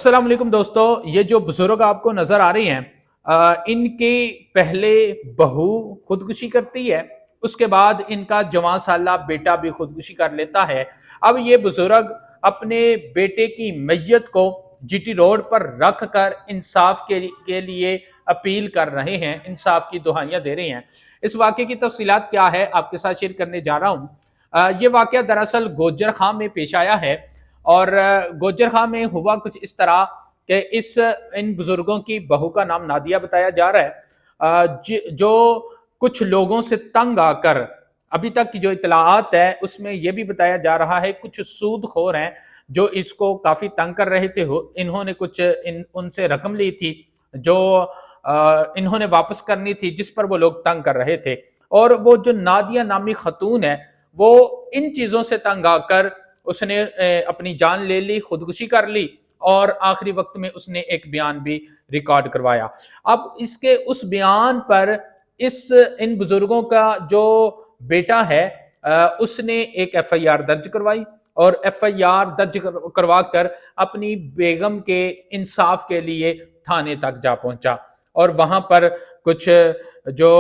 अस्सलाम वालेकुम दोस्तों, ये जो बुजुर्ग आपको नजर आ रही हैं, इनके पहले बहू खुदकुशी करती है। उसके बाद इनका जवान साला बेटा भी खुदकुशी कर लेता है। अब ये बुजुर्ग अपने बेटे की मैयत को जीटी रोड पर रख कर इंसाफ के लिए अपील कर रहे हैं, इंसाफ की दुहाइयां दे रहे हैं। इस वाक़े की तफसीलात क्या है आपके साथ शेयर करने जा रहा हूँ। ये वाक़या दरअसल गोजर खां में पेश आया है और गोजर खां में हुआ कुछ इस तरह कि इन बुजुर्गों की बहू का नाम नादिया बताया जा रहा है, जो कुछ लोगों से तंग आकर, अभी तक की जो इतलाआत है उसमें यह भी बताया जा रहा है कुछ सूदखोर हैं जो इसको काफी तंग कर रहे थे। इन्होंने कुछ उनसे रकम ली थी जो इन्होंने वापस करनी थी, जिस पर वो लोग तंग कर रहे थे। और वो जो नादिया नामी खतून है वो इन चीजों से तंग आकर उसने अपनी जान ले ली, खुदकुशी कर ली और आखिरी वक्त में उसने एक बयान भी रिकॉर्ड करवाया। अब इसके उस बयान पर इन बुजुर्गों का जो बेटा है उसने एक एफआईआर दर्ज करवाई और एफआईआर दर्ज करवा कर अपनी बेगम के इंसाफ के लिए थाने तक जा पहुंचा और वहां पर कुछ जो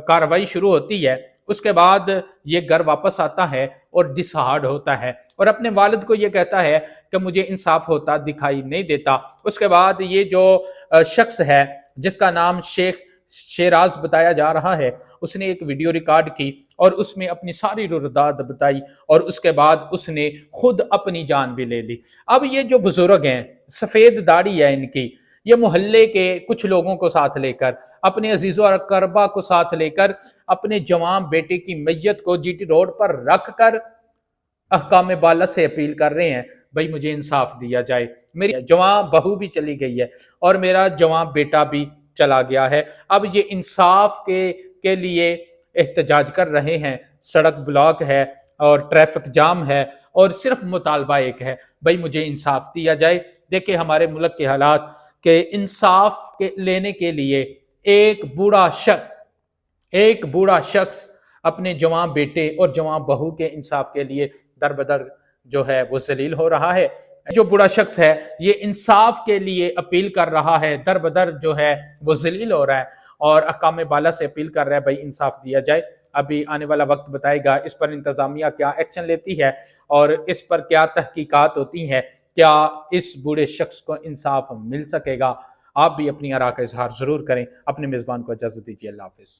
कार्रवाई शुरू होती है। उसके बाद ये घर वापस आता है और डिसहार्ड होता है और अपने वालिद को ये कहता है कि मुझे इंसाफ होता दिखाई नहीं देता। उसके बाद ये जो शख्स है जिसका नाम शेख शेराज बताया जा रहा है, उसने एक वीडियो रिकॉर्ड की और उसमें अपनी सारी रुरदाद बताई और उसके बाद उसने खुद अपनी जान भी ले ली। अब ये जो बुजुर्ग हैं, सफेद दाढ़ी है इनकी, ये मोहल्ले के कुछ लोगों को साथ लेकर, अपने अजीजों और करबा को साथ लेकर अपने जवान बेटे की मैयत को जीटी रोड पर रख कर अहकाम बाला से अपील कर रहे हैं, भाई मुझे इंसाफ दिया जाए, मेरी जवान बहू भी चली गई है और मेरा जवान बेटा भी चला गया है। अब ये इंसाफ के लिए एहतजाज कर रहे हैं। सड़क ब्लॉक है और ट्रैफिक जाम है और सिर्फ मुतालबा एक है, भाई मुझे इंसाफ दिया जाए। देखिए हमारे मुल्क के हालात के इंसाफ के लेने के लिए एक बूढ़ा शख्स अपने जवान बेटे और जवान बहू के इंसाफ के लिए दर बदर जो है वो जलील हो रहा है। जो बूढ़ा शख्स है ये इंसाफ के लिए अपील कर रहा है, दर बदर जो है वो जलील हो रहा है और अहकाम बाला से अपील कर रहा है भाई इंसाफ दिया जाए। अभी आने वाला वक्त बताएगा इस पर इंतजामिया क्या एक्शन लेती है और इस पर क्या तहकीकात होती है, क्या इस बूढ़े शख्स को इंसाफ मिल सकेगा। आप भी अपनी आरा का इजहार जरूर करें। अपने मेजबान को इजाजत दीजिए। अल्लाह हाफिज।